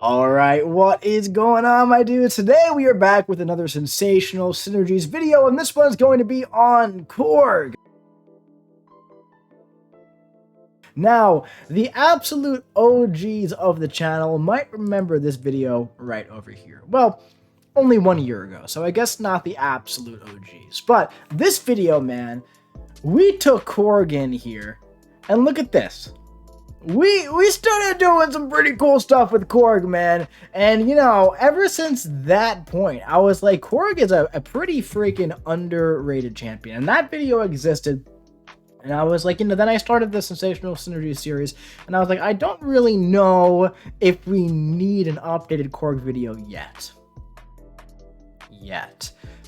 Alright, what is going on, my dudes? Today we are back with another sensational Synergies video, and this one's going to be on Korg. Now, the absolute OGs of the channel might remember this video right over here. Well, only 1 year ago, so I guess not the absolute OGs. But this video, man, we took Korg in here, and look at this. We started doing some pretty cool stuff with Korg, man. And, you know, ever since that point, I was like, Korg is a pretty freaking underrated champion. And that video existed. And I was like, you know, then I started the Sensational Synergies series. And I was like, I don't really know if we need an updated Korg video yet.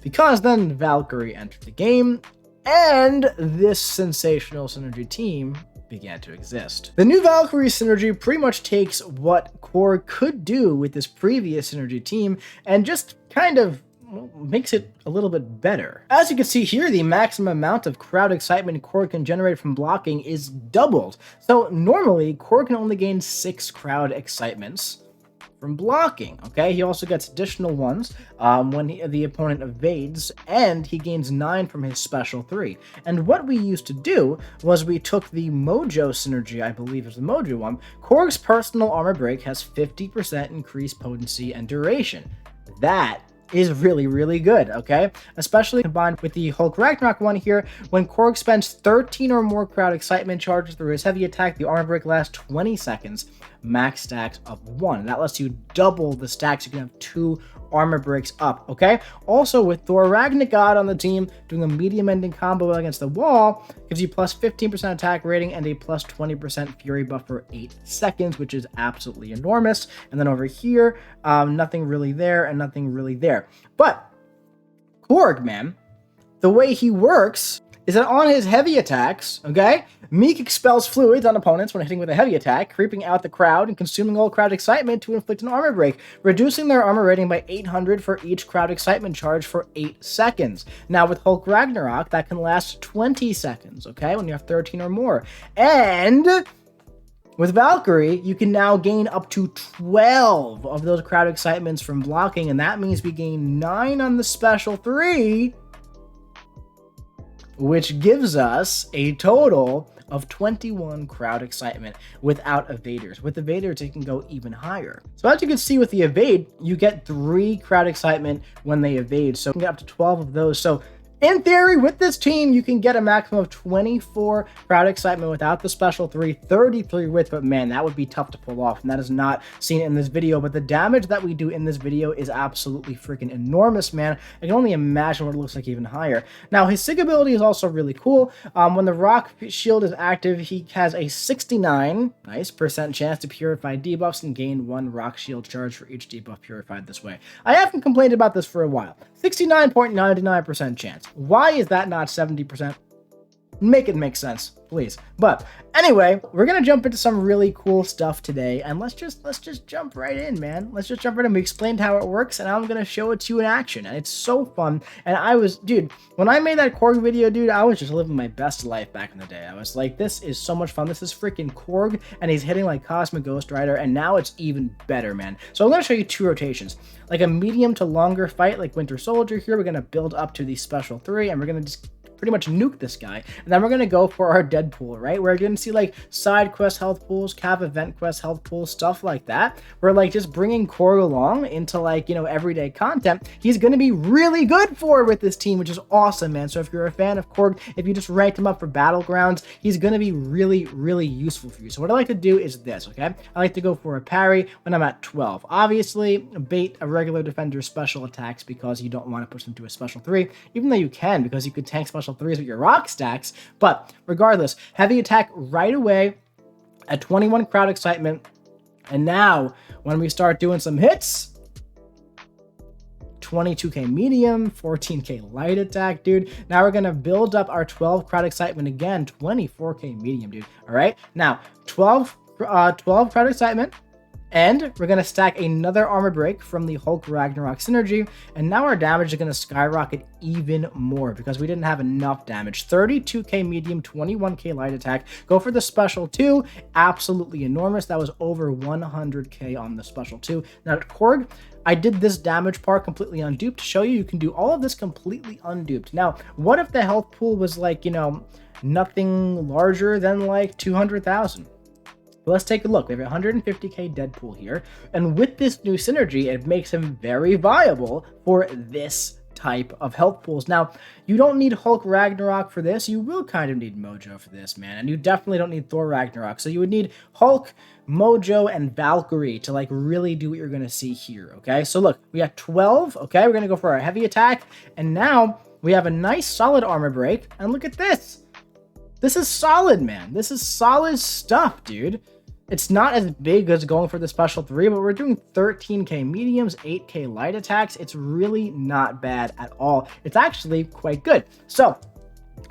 Because then Valkyrie entered the game. And this Sensational Synergy team began to exist. The new Valkyrie synergy pretty much takes what Korg could do with this previous synergy team and just kind of makes it a little bit better. As you can see here, the maximum amount of crowd excitement Korg can generate from blocking is doubled. So normally, Korg can only gain 6 crowd excitements from blocking. Okay, he also gets additional ones when the opponent evades, and he gains 9 from his special 3. And what we used to do was we took the Mojo synergy, I believe is the Mojo one. Korg's personal armor break has 50% increased potency and duration. That is really, really good, okay? Especially combined with the Hulk Ragnarok one here, when Korg spends 13 or more crowd excitement charges through his heavy attack, the armor break lasts 20 seconds, max stacks of 1. That lets you double the stacks. You can have 2 armor breaks up, okay? Also, with Thor Ragnarok on the team, doing a medium ending combo against the wall gives you plus 15% attack rating and a plus 20% fury buff for 8 seconds, which is absolutely enormous. And then over here, nothing really there and nothing really there. But Korg, man, the way he works is that on his heavy attacks, okay, Mcoc expels fluids on opponents when hitting with a heavy attack, creeping out the crowd and consuming all crowd excitement to inflict an armor break, reducing their armor rating by 800 for each crowd excitement charge for 8 seconds. Now with Hulk Ragnarok, that can last 20 seconds, okay, when you have 13 or more. And with Valkyrie, you can now gain up to 12 of those crowd excitements from blocking, and that means we gain 9 on the special 3, which gives us a total of 21 crowd excitement without evaders. With evaders, it can go even higher. So as you can see with the evade, you get 3 crowd excitement when they evade. So you can get up to 12 of those. So in theory, with this team, you can get a maximum of 24 crowd excitement without the special 3, 33 with, but man, that would be tough to pull off, and that is not seen in this video. But the damage that we do in this video is absolutely freaking enormous, man. I can only imagine what it looks like even higher. Now, his sig ability is also really cool. When the rock shield is active, he has a 69% chance to purify debuffs and gain 1 rock shield charge for each debuff purified this way. I haven't complained about this for a while. 69.99% chance. Why is that not 70%? Make it make sense, please. But anyway, we're gonna jump into some really cool stuff today, and let's just jump right in, man. Let's just jump right in. We explained how it works, and I'm gonna show it to you in action, and it's so fun. And dude, when I made that Korg video, dude, I was just living my best life back in the day. I was like, this is so much fun. This is freaking Korg, and he's hitting like Cosmic Ghost Rider, and now it's even better, man. So I'm gonna show you 2 rotations, like a medium to longer fight, like Winter Soldier here. We're gonna build up to the special 3, and we're gonna just pretty much nuke this guy, and then we're gonna go for our Deadpool, right? We're gonna see like side quest health pools, Cav event quest health pools, stuff like that. We're like just bringing Korg along into like, you know, everyday content. He's gonna be really good for with this team, which is awesome, man. So if you're a fan of Korg, if you just rank him up for battlegrounds, he's gonna be really, really useful for you. So what I like to do is this, okay? I like to go for a parry when I'm at 12. Obviously, bait a regular defender's special attacks because you don't want to push them to a special 3, even though you can, because you could tank special 3s with your rock stacks. But regardless, heavy attack right away at 21 crowd excitement. And now when we start doing some hits, 22k medium, 14k light attack, dude. Now we're gonna build up our 12 crowd excitement again, 24k medium, dude. All right, now 12 crowd excitement, And we're going to stack another armor break from the Hulk Ragnarok synergy, and now our damage is going to skyrocket even more because we didn't have enough damage. 32k medium, 21k light attack. Go for the special 2, absolutely enormous. That was over 100k on the special 2. Now at Korg, I did this damage part completely unduped to show you can do all of this completely unduped. Now, what if the health pool was like, you know, nothing larger than like 200,000? Let's take a look. We have 150k Deadpool here, and with this new synergy, it makes him very viable for this type of health pools. Now, you don't need Hulk Ragnarok for this. You will kind of need Mojo for this, man, and you definitely don't need Thor Ragnarok. So you would need Hulk, Mojo, and Valkyrie to like really do what you're going to see here, okay? So look, we got 12, okay? We're going to go for our heavy attack, and now we have a nice solid armor break, and look at this. This is solid, man. This is solid stuff, dude. It's not as big as going for the special 3, but we're doing 13k mediums, 8k light attacks. It's really not bad at all. It's actually quite good. So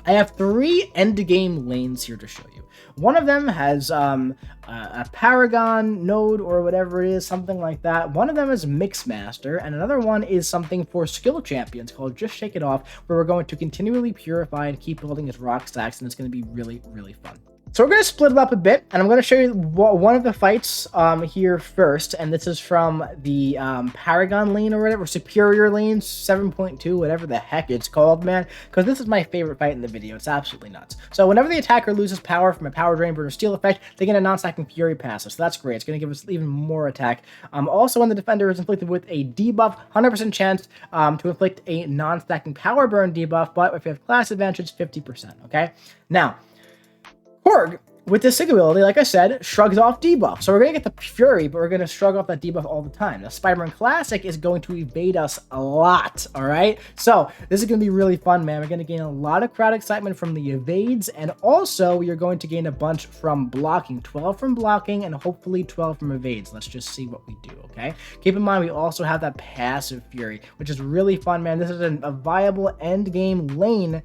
I have 3 end game lanes here to show you. One of them has a Paragon node or whatever it is, something like that. One of them is Mixmaster, and another one is something for skill champions called Just Shake It Off, where we're going to continually purify and keep building his rock stacks, and it's going to be really, really fun. So we're going to split it up a bit, and I'm going to show you one of the fights here first, and this is from the Paragon lane or whatever, Superior lane, 7.2, whatever the heck it's called, man, because this is my favorite fight in the video. It's absolutely nuts. So whenever the attacker loses power from a Power Drain, Burn, or Steel effect, they get a non-stacking Fury passive, so that's great. It's going to give us even more attack. Also, when the defender is inflicted with a debuff, 100% chance to inflict a non-stacking Power Burn debuff, but if you have class advantage, 50%, okay? Now, Korg, with this sig ability, like I said, shrugs off debuff. So we're going to get the Fury, but we're going to shrug off that debuff all the time. Now, Spider-Man Classic is going to evade us a lot, all right? So this is going to be really fun, man. We're going to gain a lot of crowd excitement from the evades, and also you're going to gain a bunch from blocking. 12 from blocking, and hopefully 12 from evades. Let's just see what we do, okay? Keep in mind, we also have that passive Fury, which is really fun, man. This is a viable end game lane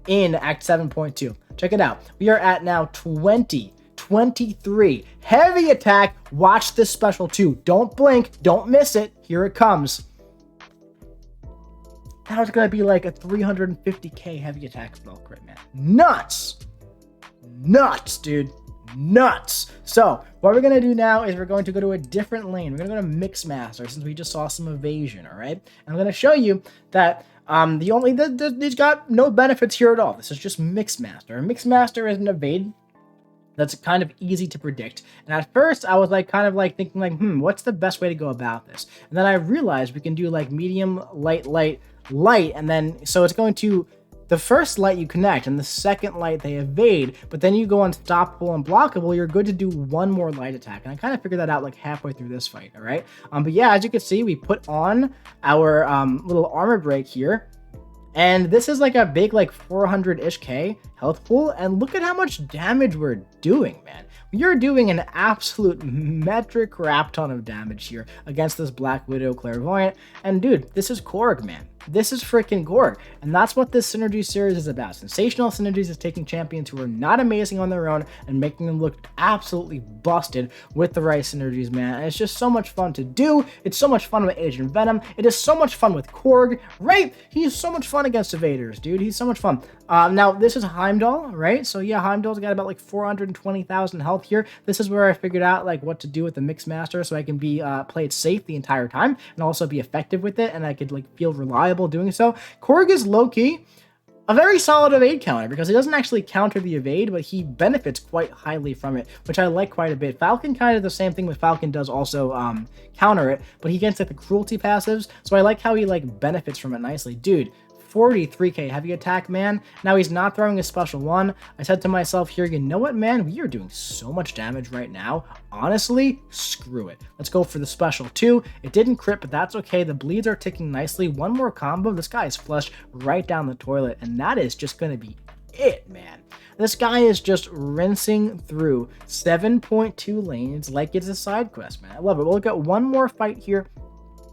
in Act 7.2. Check it out. We are at now 23. Heavy attack. Watch this special 2. Don't blink. Don't miss it. Here it comes. Now it's going to be like a 350k heavy attack spell crit, man. Nuts. Nuts, dude. Nuts. So what we're going to do now is we're going to go to a different lane. We're going to go to Mixmaster since we just saw some evasion, all right? And I'm going to show you that he's got no benefits here at all. This is just Mixmaster. Mixmaster is an evade that's kind of easy to predict. And at first I was like kind of like thinking like, what's the best way to go about this? And then I realized we can do like medium, light, and then so it's going to the first light you connect and the second light they evade, but then you go unstoppable and blockable, you're good to do one more light attack. And I kind of figured that out like halfway through this fight, all right? But yeah, as you can see, we put on our little armor break here, and this is like a big like 400-ish K health pool, and look at how much damage we're doing, man. You're doing an absolute metric crap ton of damage here against this Black Widow Clairvoyant, and dude, this is Korg, man. This is freaking Korg, and that's what this Synergy series is about. Sensational Synergies is taking champions who are not amazing on their own and making them look absolutely busted with the right synergies, man. And it's just so much fun to do. It's so much fun with Agent Venom. It is so much fun with Korg, right? He's so much fun against evaders, dude. He's so much fun. Now, this is Heimdall, right? So yeah, Heimdall's got about like 420,000 health here. This is where I figured out like what to do with the Mixmaster so I can be play it safe the entire time and also be effective with it, and I could like feel reliable doing so. Korg is low-key a very solid evade counter because he doesn't actually counter the evade, but he benefits quite highly from it, which I like quite a bit. Falcon kind of the same thing with Falcon does also counter it, but he gets like the cruelty passives, so I like how he like benefits from it nicely. Dude, 43k heavy attack, man. Now he's not throwing a special 1. I said to myself here, you know what, man? We are doing so much damage right now. Honestly, screw it. Let's go for the special 2. It didn't crit, but that's okay. The bleeds are ticking nicely. One more combo. This guy is flushed right down the toilet, and that is just going to be it, man. This guy is just rinsing through 7.2 lanes like it's a side quest, man. I love it. We'll look at one more fight here.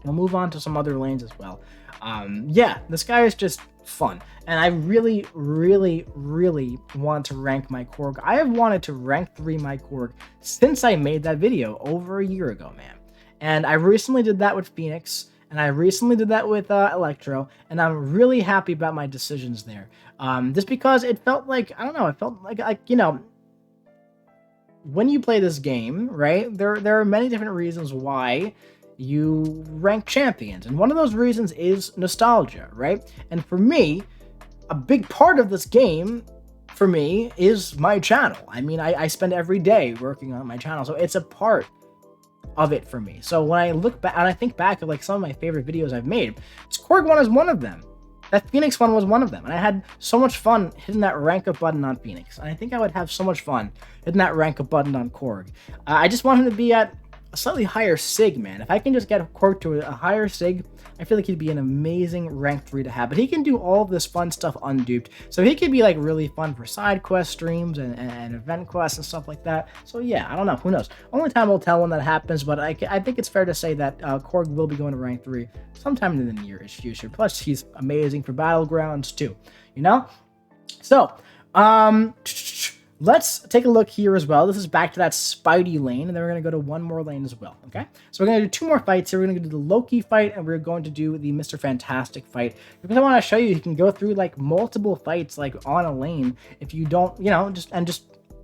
We'll move on to some other lanes as well. Yeah, this guy is just fun. And I really, really, really want to rank my Korg. I have wanted to rank 3 my Korg since I made that video over a year ago, man. And I recently did that with Phoenix, and I recently did that with Electro, and I'm really happy about my decisions there. Just because it felt like, I don't know, it felt like you know, when you play this game, right, there are many different reasons why you rank champions, and one of those reasons is nostalgia, right? And for me, a big part of this game for me is my channel. I mean, I spend every day working on my channel, so it's a part of it for me. So when I look back and I think back of like some of my favorite videos I've made, this Korg one is one of them. That Phoenix one was one of them, and I had so much fun hitting that rank up button on Phoenix, and I think I would have so much fun hitting that rank up button on Korg. I just want him to be at a slightly higher sig, man. If I can just get Korg to a higher sig, I feel like he'd be an amazing rank 3 to have. But he can do all of this fun stuff unduped, so he could be like really fun for side quest streams and event quests and stuff like that. So yeah, I don't know, who knows? Only time will tell when that happens, but I think it's fair to say that Korg will be going to rank 3 sometime in the near-ish future. Plus, he's amazing for Battlegrounds too, you know? So, let's take a look here as well. This is back to that Spidey lane, and then we're going to go to one more lane as well, okay? So we're going to do 2 more fights here. We're going to do the Loki fight, and we're going to do the Mr. Fantastic fight. Because I want to show you can go through, like, multiple fights, like, on a lane if you don't, you know, just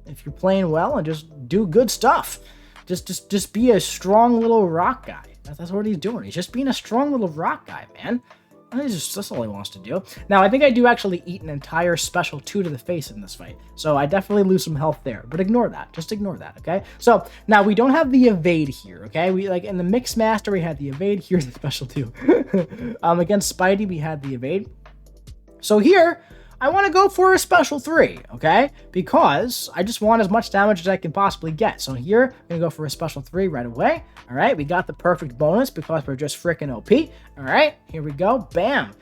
if you're playing well and just do good stuff. Just be a strong little rock guy. That's what he's doing. He's just being a strong little rock guy, man. That's all he wants to do. Now, I think I do actually eat an entire special 2 to the face in this fight. So I definitely lose some health there. But ignore that. Just ignore that, okay? So, now we don't have the evade here, okay? We, like, in the Mix Master, we had the evade. Here's the special 2. Against Spidey, we had the evade. So here, I want to go for a special 3, okay? Because I just want as much damage as I can possibly get. So here, I'm going to go for a special 3 right away. All right, we got the perfect bonus because we're just freaking OP. All right, here we go. Bam.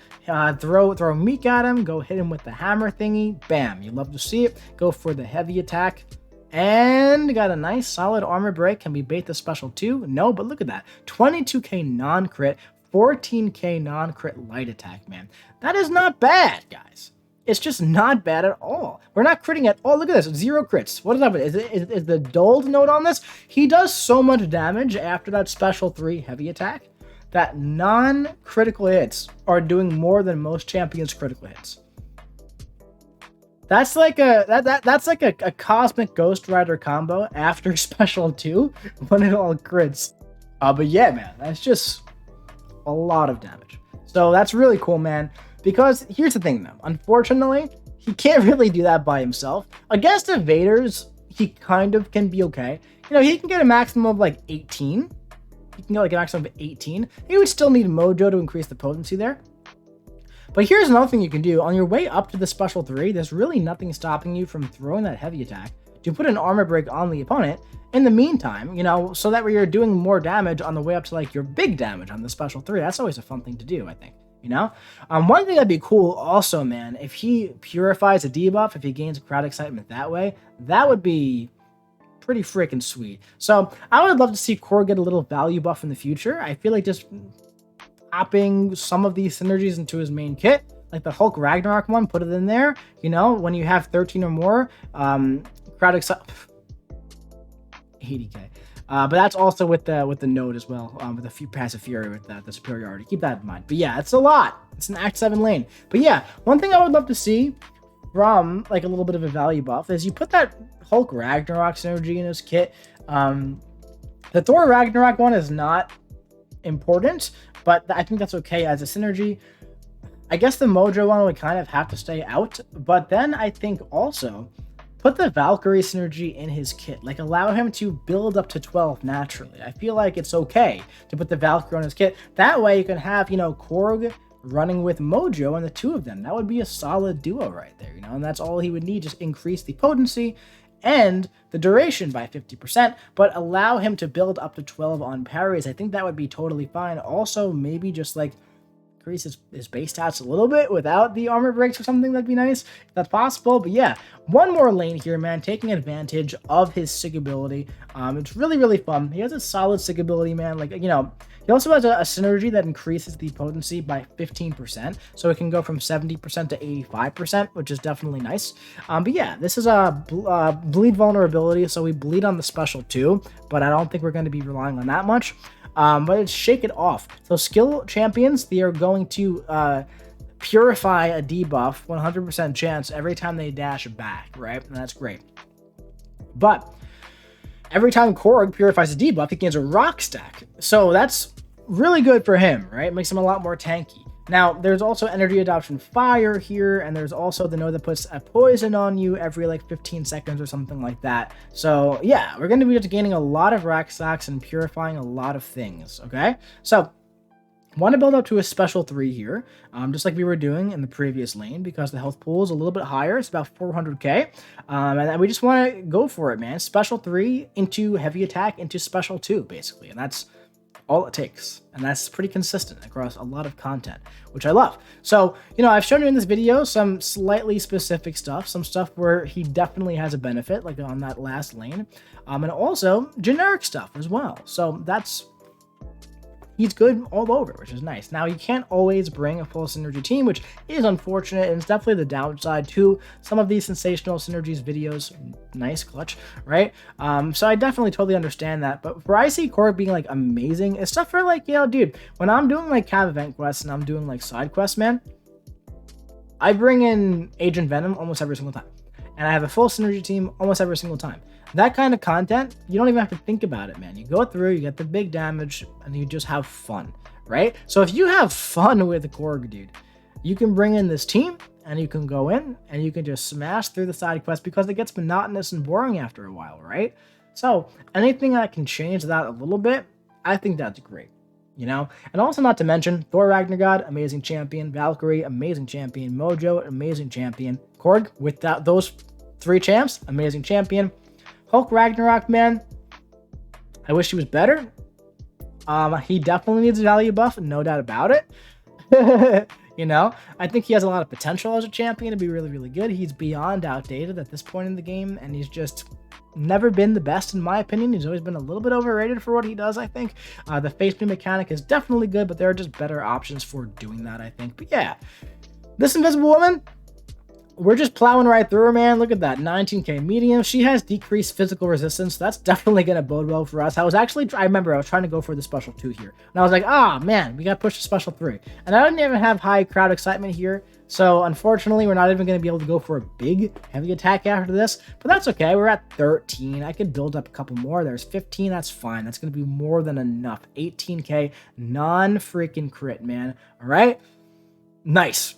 Throw Meek at him. Go hit him with the hammer thingy. Bam. You love to see it. Go for the heavy attack. And got a nice solid armor break. Can we bait the special 2? No, but look at that. 22k non-crit, 14k non-crit light attack, man. That is not bad, guys. It's just not bad at all. We're not critting at all. Look at this, 0 crits. What is that? Is the dulled note on this? He does so much damage after that special 3 heavy attack that non-critical hits are doing more than most champions' critical hits. That's like a cosmic Ghost Rider combo after special 2 when it all crits. But yeah, man, that's just a lot of damage. So that's really cool, man. Because here's the thing, though. Unfortunately, he can't really do that by himself. Against evaders, he kind of can be okay. You know, he can get a maximum of like 18. He can get like a maximum of 18. He would still need Mojo to increase the potency there. But here's another thing you can do. On your way up to the special 3, there's really nothing stopping you from throwing that heavy attack to put an armor break on the opponent. In the meantime, you know, so that way you're doing more damage on the way up to like your big damage on the special 3. That's always a fun thing to do, I think. You know, one thing that'd be cool also, man, if he purifies a debuff, if he gains crowd excitement that way, that would be pretty freaking sweet. So I would love to see Korg get a little value buff in the future. I feel like just popping some of these synergies into his main kit, like the Hulk Ragnarok one, put it in there. You know, when you have 13 or more, crowd excitement, 80k. But that's also with the node as well, with a few passive fury with the superiority. Keep that in mind. But yeah, it's a lot. It's an Act 7 lane. But yeah, one thing I would love to see from like a little bit of a value buff is you put that Hulk Ragnarok synergy in his kit. The Thor Ragnarok one is not important, but I think that's okay as a synergy. I guess the Mojo one would kind of have to stay out, but then I think also put the Valkyrie synergy in his kit. Like, allow him to build up to 12 naturally. I feel like it's okay to put the Valkyrie on his kit. That way you can have, you know, Korg running with Mojo and the 2 of them. That would be a solid duo right there, you know, and that's all he would need. Just increase the potency and the duration by 50%, but allow him to build up to 12 on parries. I think that would be totally fine. Also, maybe just like increase his base stats a little bit without the armor breaks or something. That'd be nice if that's possible. But yeah, one more lane here, man, taking advantage of his sig ability. It's really fun. He has a solid sig ability, man. Like, you know, he also has a synergy that increases the potency by 15%, so it can go from 70% to 85%, which is definitely nice. But yeah, this is a bleed vulnerability, so we bleed on the special too, but I don't think we're going to be relying on that much. But it's Shake It Off. So skill champions, they are going to purify a debuff, 100% chance every time they dash back, right? And that's great. But every time Korg purifies a debuff, he gains a rock stack. So that's really good for him, right? Makes him a lot more tanky. Now, there's also energy adoption fire here, and there's also the node that puts a poison on you every like 15 seconds or something like that. So yeah, we're going to be just gaining a lot of rock stacks and purifying a lot of things, okay? So want to build up to a special 3 here, just like we were doing in the previous lane, because the health pool is a little bit higher. It's about 400k, and we just want to go for it, man. Special 3 into heavy attack into special 2, basically, and that's all it takes, and that's pretty consistent across a lot of content, which I love. So, you know, I've shown you in this video some slightly specific stuff, some stuff where he definitely has a benefit, like on that last lane, and also generic stuff as well. So he's good all over, which is nice. Now, you can't always bring a full synergy team, which is unfortunate, and it's definitely the downside to some of these sensational synergies videos. Nice clutch, right? So I definitely totally understand that. But where I see Korg being like amazing, it's stuff for like, you know, dude, when I'm doing like cav event quests and I'm doing like side quests, man, I bring in Agent Venom almost every single time. And I have a full synergy team almost every single time. That kind of content, you don't even have to think about it, man. You go through, you get the big damage, and you just have fun, right? So if you have fun with the Korg, dude, you can bring in this team, and you can go in, and you can just smash through the side quest because it gets monotonous and boring after a while, right? So anything that can change that a little bit, I think that's great, you know? And also not to mention, Thor Ragnargod, amazing champion. Valkyrie, amazing champion. Mojo, amazing champion. Korg, without those 3 champs, amazing champion. Hulk Ragnarok, man, I wish he was better. He definitely needs a value buff, no doubt about it. You know, I think he has a lot of potential as a champion to be really good. He's beyond outdated at this point in the game, and he's just never been the best in my opinion. He's always been a little bit overrated for what he does, I think. The face beam mechanic is definitely good, but there are just better options for doing that, I think. But yeah, this Invisible Woman, we're just plowing right through her, man. Look at that, 19k medium. She has decreased physical resistance. So that's definitely going to bode well for us. I remember I was trying to go for the special 2 here. And I was like, man, we got to push to special 3. And I didn't even have high crowd excitement here. So unfortunately, we're not even going to be able to go for a big heavy attack after this. But that's okay. We're at 13. I could build up a couple more. There's 15. That's fine. That's going to be more than enough. 18k non-freaking crit, man. All right? Nice.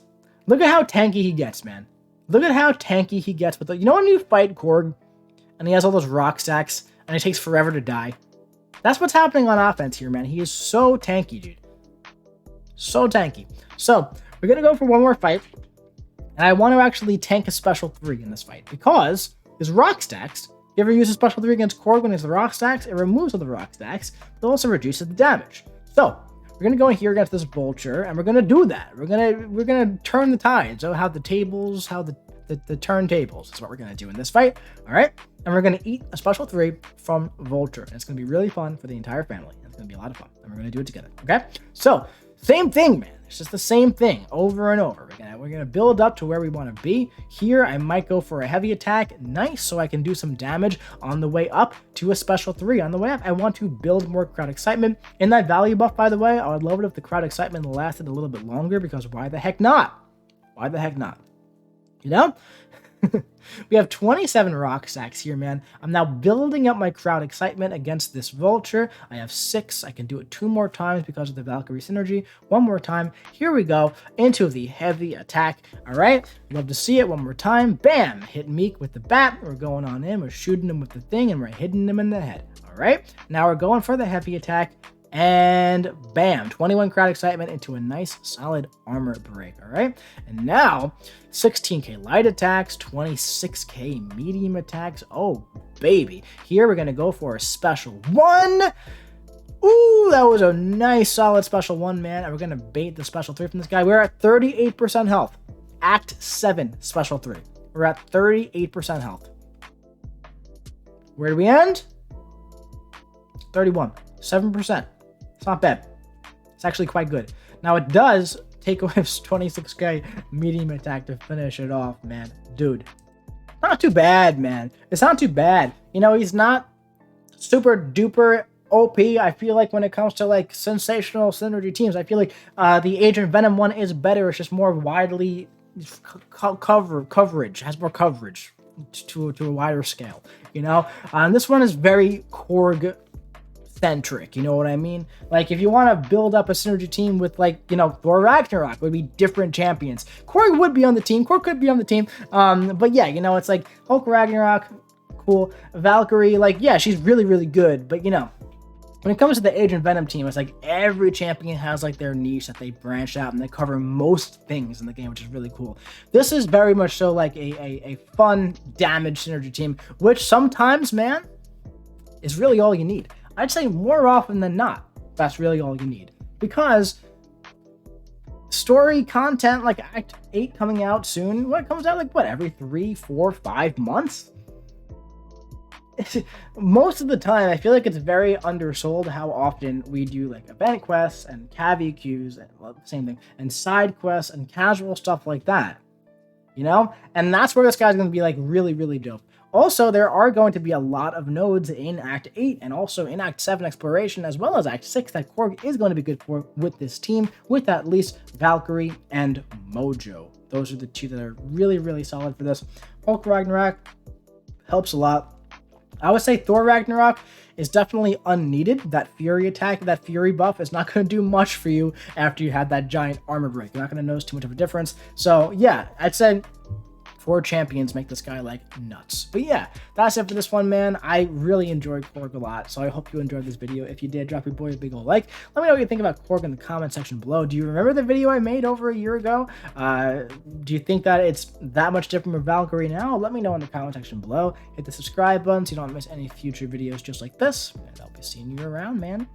Look at how tanky he gets, man. Look at how tanky he gets with the... You know when you fight Korg and he has all those rock stacks and it takes forever to die? That's what's happening on offense here, man. He is so tanky, dude. So tanky. So, we're going to go for one more fight. And I want to actually tank a special 3 in this fight because his rock stacks... If you ever use a special 3 against Korg when it's the rock stacks, it removes all the rock stacks, but also reduces the damage. So, we're going to go in here against this vulture, and we're going to do that. We're going to turn the tides. So how the tables, how the turntables. That's what we're going to do in this fight. All right? And we're going to eat a special 3 from vulture. And it's going to be really fun for the entire family. It's going to be a lot of fun. And we're going to do it together. Okay? So, same thing, man. It's just the same thing over and over. We're gonna build up to where we want to be. Here, I might go for a heavy attack. Nice, so I can do some damage on the way up to a special 3. On the way up, I want to build more crowd excitement. In that value buff, by the way, I would love it if the crowd excitement lasted a little bit longer, because why the heck not? Why the heck not? You know? We have 27 rock stacks here, man. I'm now building up my crowd excitement against this vulture. I have 6. I can do it 2 more times because of the Valkyrie synergy. 1 more time. Here we go into the heavy attack. All right. Love to see it. 1 more time. Bam. Hit Meek with the bat. We're going on in. We're shooting him with the thing, and we're hitting him in the head. All right. Now we're going for the heavy attack. And bam, 21 crowd excitement into a nice solid armor break. All right, and now 16k light attacks, 26k medium attacks. Oh baby, here we're gonna go for a special 1. Ooh, that was a nice solid special 1, man. And we're going to bait the special 3 from this guy. We're at 38% health. Act 7, special 3. We're at 38% health. Where do we end? 31. 7%. It's not bad. It's actually quite good. Now, it does take away 26k medium attack to finish it off, man. Dude. Not too bad, man. It's not too bad. You know, he's not super duper OP. I feel like when it comes to like sensational synergy teams, I feel like the Agent Venom one is better. It's just more widely coverage, has more coverage to a wider scale, you know. This one is very Korg centric, you know what I mean? Like, if you want to build up a synergy team with, like, you know, Thor Ragnarok would be different champions. Korg would be on the team. Korg could be on the team. But yeah, you know, it's like Hulk Ragnarok, cool. Valkyrie, like, yeah, she's really, really good. But, you know, when it comes to the Agent Venom team, it's like every champion has like their niche that they branch out and they cover most things in the game, which is really cool. This is very much so like a fun damage synergy team, which sometimes, man, is really all you need. I'd say more often than not, that's really all you need. Because story content, like Act 8 coming out soon, what comes out like, what, every 3, 4, 5 months? Most of the time, I feel like it's very undersold how often we do like event quests and cavi queues, and well, same thing, and side quests and casual stuff like that, you know? And that's where this guy's going to be like really, really dope. Also, there are going to be a lot of nodes in Act 8 and also in Act 7 exploration, as well as Act 6 that Korg is going to be good for with this team, with at least Valkyrie and Mojo. Those are the two that are really, really solid for this. Hulk Ragnarok helps a lot. I would say Thor Ragnarok is definitely unneeded. That Fury attack, that Fury buff is not going to do much for you after you had that giant armor break. You're not going to notice too much of a difference. So yeah, I'd say 4 champions make this guy like nuts. But yeah, that's it for this one, man. I really enjoyed Korg a lot, so I hope you enjoyed this video. If you did, drop your boy a big old like. Let me know what you think about Korg in the comment section below. Do you remember the video I made over a year ago? Do you think that it's that much different from Valkyrie now? Let me know in the comment section below. Hit the subscribe button so you don't miss any future videos just like this, and I'll be seeing you around, man.